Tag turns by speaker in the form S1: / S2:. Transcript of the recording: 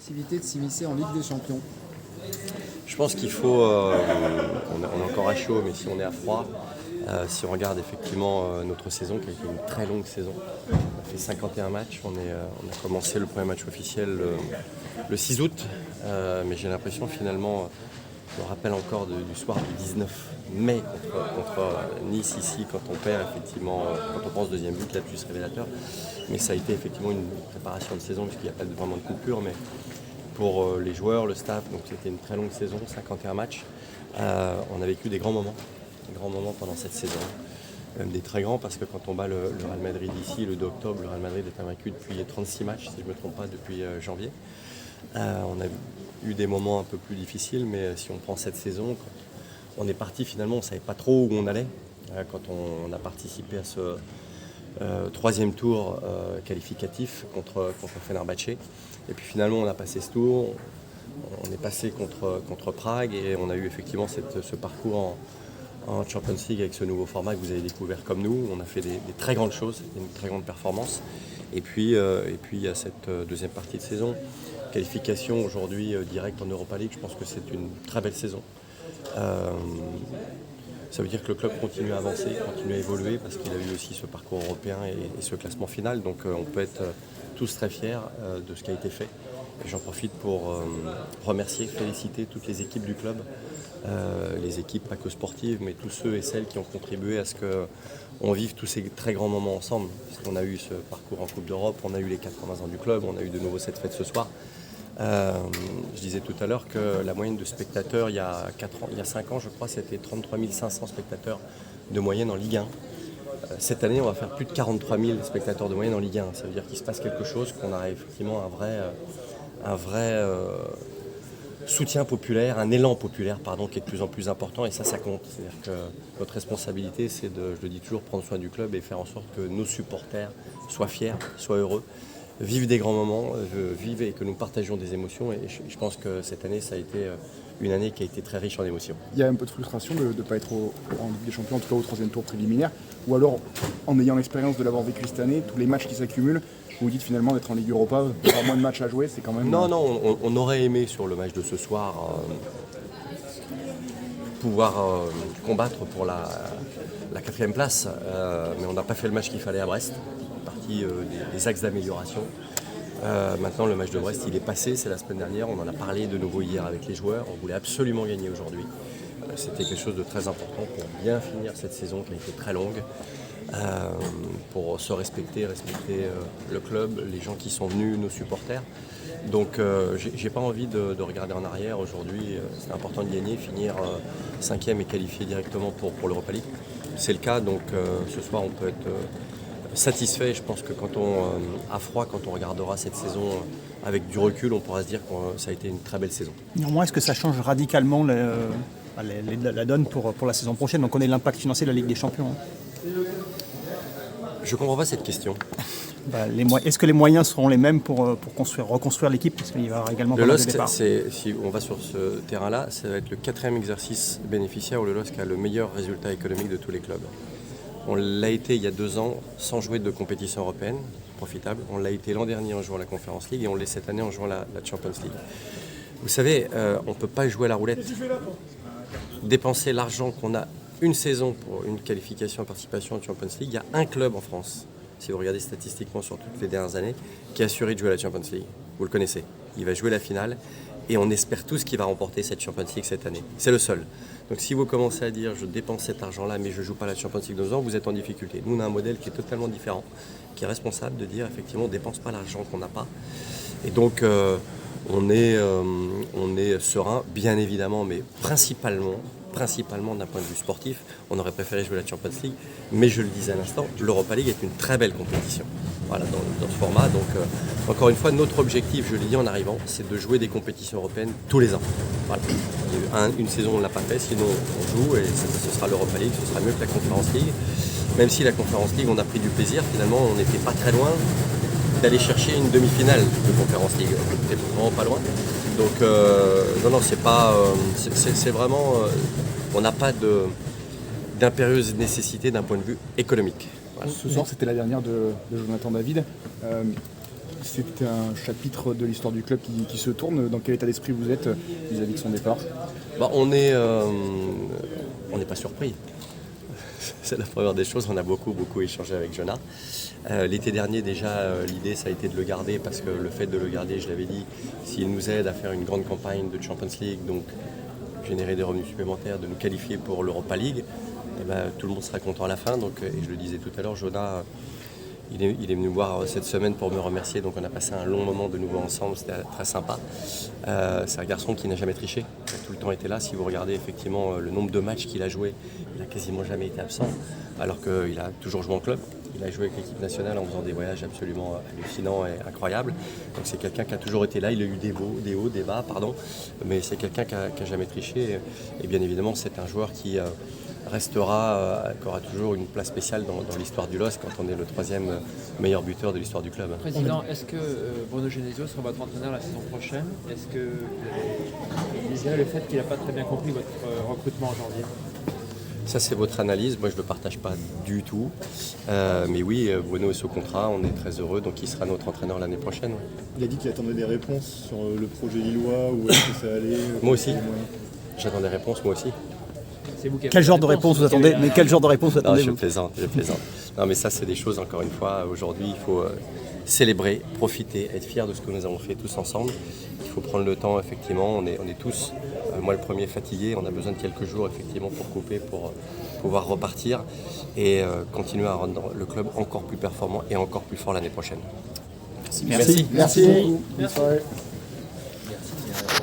S1: possibilité de s'immiscer en Ligue des Champions?
S2: Je pense qu'il faut, on est encore à chaud, mais si on est à froid, si on regarde effectivement notre saison, qui a été une très longue saison, on a fait 51 matchs, on a commencé le premier match officiel le 6 août, mais j'ai l'impression finalement, je me rappelle encore du soir du 19 mai contre Nice ici, quand on perd effectivement, quand on pense deuxième but, là plus révélateur, mais ça a été effectivement une préparation de saison, puisqu'il n'y a pas vraiment de coupure, mais pour les joueurs, le staff, donc c'était une très longue saison, 51 matchs. On a vécu des grands moments pendant cette saison. Même des très grands, parce que quand on bat le Real Madrid ici, le 2 octobre, le Real Madrid est invaincu depuis 36 matchs, si je ne me trompe pas, depuis janvier. On a eu des moments un peu plus difficiles, mais si on prend cette saison, quand on est parti finalement, on ne savait pas trop où on allait. Quand on a participé à ce troisième tour qualificatif contre Fenerbahçe. Et puis finalement, on a passé ce tour, on est passé contre Prague et on a eu effectivement ce parcours en Champions League avec ce nouveau format que vous avez découvert comme nous. On a fait des très grandes choses, une très grande performance. Et puis il y a cette deuxième partie de saison. Qualification aujourd'hui directe en Europa League, je pense que c'est une très belle saison. Ça veut dire que le club continue à avancer, continue à évoluer, parce qu'il a eu aussi ce parcours européen et ce classement final. Donc on peut être tous très fiers de ce qui a été fait. Et j'en profite pour remercier, féliciter toutes les équipes du club, les équipes pas que sportives, mais tous ceux et celles qui ont contribué à ce qu'on vive tous ces très grands moments ensemble. Puisqu'on a eu ce parcours en Coupe d'Europe, on a eu les 80 ans du club, on a eu de nouveau cette fête ce soir. Je disais tout à l'heure que la moyenne de spectateurs, il y a 5 ans, je crois, c'était 33 500 spectateurs de moyenne en Ligue 1. Cette année, on va faire plus de 43 000 spectateurs de moyenne en Ligue 1. Ça veut dire qu'il se passe quelque chose, qu'on a effectivement un vrai soutien populaire, un élan populaire, qui est de plus en plus important, et ça compte. C'est-à-dire que notre responsabilité, c'est de, je le dis toujours, prendre soin du club et faire en sorte que nos supporters soient fiers, soient heureux, vivent des grands moments, vivent et que nous partagions des émotions. Et je pense que cette année, ça a été une année qui a été très riche en émotions.
S1: Il y a un peu de frustration de ne pas être en Ligue des Champions, en tout cas au troisième tour préliminaire, ou alors en ayant l'expérience de l'avoir vécu cette année, tous les matchs qui s'accumulent, vous dites finalement d'être en Ligue Europa, avoir moins de matchs à jouer, c'est quand même...
S2: Non, on aurait aimé sur le match de ce soir pouvoir combattre pour la 4e place, mais on n'a pas fait le match qu'il fallait à Brest, partie des axes d'amélioration. Maintenant, le match de Brest, il est passé, c'est la semaine dernière, on en a parlé de nouveau hier avec les joueurs, on voulait absolument gagner aujourd'hui. C'était quelque chose de très important pour bien finir cette saison qui a été très longue, pour se respecter le club, les gens qui sont venus, nos supporters. Donc j'ai pas envie de regarder en arrière aujourd'hui, c'est important de gagner, finir 5e et qualifier directement pour l'Europa League. C'est le cas, donc ce soir on peut être satisfait. Je pense que quand à froid, quand on regardera cette saison avec du recul, on pourra se dire que ça a été une très belle saison.
S3: Néanmoins, est-ce que ça change radicalement la donne pour la saison prochaine? Donc on est l'impact financier de la Ligue des Champions.
S2: Je ne comprends pas cette question.
S3: Est-ce que les moyens seront les mêmes pour reconstruire l'équipe? Parce qu'il y aura également pas mal de départs.
S2: Si on va sur ce terrain-là, ça va être le 4e exercice bénéficiaire où le LOSC a le meilleur résultat économique de tous les clubs. On l'a été il y a 2 ans sans jouer de compétition européenne, profitable. On l'a été l'an dernier en jouant la Conference League et on l'est cette année en jouant la Champions League. Vous savez, on ne peut pas jouer à la roulette. Dépenser l'argent qu'on a une saison pour une qualification en participation en Champions League, il y a un club en France, si vous regardez statistiquement sur toutes les dernières années, qui a assuré de jouer à la Champions League. Vous le connaissez. Il va jouer la finale et on espère tous qu'il va remporter cette Champions League cette année. C'est le seul. Donc si vous commencez à dire je dépense cet argent-là mais je ne joue pas la Champions League dans 2 ans, vous êtes en difficulté. Nous on a un modèle qui est totalement différent, qui est responsable de dire effectivement on ne dépense pas l'argent qu'on n'a pas. Et donc on est serein, bien évidemment, mais principalement d'un point de vue sportif, on aurait préféré jouer la Champions League, mais je le disais à l'instant, l'Europa League est une très belle compétition. Voilà, dans ce format. Donc, encore une fois, notre objectif, je l'ai dit en arrivant, c'est de jouer des compétitions européennes tous les ans. Voilà. Une saison, on ne l'a pas fait, sinon on joue et ce sera l'Europa League, ce sera mieux que la Conference League. Même si la Conference League, on a pris du plaisir, finalement, on n'était pas très loin d'aller chercher une demi-finale de Conference League. On n'était vraiment pas loin. Donc, non, c'est pas. C'est vraiment. On n'a pas d'impérieuse nécessité d'un point de vue économique. Voilà.
S1: Ce soir, c'était la dernière de Jonathan David. C'est un chapitre de l'histoire du club qui se tourne. Dans quel état d'esprit vous êtes vis-à-vis de son départ?
S2: On n'est pas surpris. C'est la première des choses. On a beaucoup échangé avec Jonas. L'été dernier, déjà, l'idée, ça a été de le garder parce que le fait de le garder, je l'avais dit, s'il nous aide à faire une grande campagne de Champions League, donc générer des revenus supplémentaires, de nous qualifier pour l'Europa League, eh ben, tout le monde sera content à la fin. Donc, et je le disais tout à l'heure, Jonas, il est venu me voir cette semaine pour me remercier. Donc on a passé un long moment de nouveau ensemble, c'était très sympa. C'est un garçon qui n'a jamais triché, il a tout le temps été là. Si vous regardez effectivement le nombre de matchs qu'il a joué, il n'a quasiment jamais été absent, alors qu'il a toujours joué en club. Il a joué avec l'équipe nationale en faisant des voyages absolument hallucinants et incroyables. Donc c'est quelqu'un qui a toujours été là, il a eu des hauts, des bas, mais c'est quelqu'un qui n'a jamais triché. Et bien évidemment, c'est un joueur qui restera, qui aura toujours une place spéciale dans l'histoire du LOSC quand on est le 3e meilleur buteur de l'histoire du club.
S4: Président, est-ce que Bruno Genesio sera votre entraîneur la saison prochaine? Est-ce que vous désirez le fait qu'il n'a pas très bien compris votre recrutement en janvier?
S2: Ça, c'est votre analyse. Moi, je ne le partage pas du tout. Mais oui, Bruno est sous contrat. On est très heureux. Donc, il sera notre entraîneur l'année prochaine.
S5: Il a dit qu'il attendait des réponses sur le projet lillois, où est-ce que ça allait.
S2: Moi aussi. J'attends des réponses, moi aussi.
S4: C'est vous qui avez
S3: Quel genre de réponse vous attendez? Mais quel genre de réponse vous
S2: Non,
S3: attendez?
S2: je plaisante. Non, mais ça, c'est des choses, encore une fois, aujourd'hui, il faut célébrer, profiter, être fier de ce que nous avons fait tous ensemble. Il faut prendre le temps, effectivement. On est tous, moi le premier, fatigué. On a besoin de quelques jours, effectivement, pour couper, pour pouvoir repartir et continuer à rendre le club encore plus performant et encore plus fort l'année prochaine.
S3: Merci.
S1: Merci beaucoup. Bonne soirée.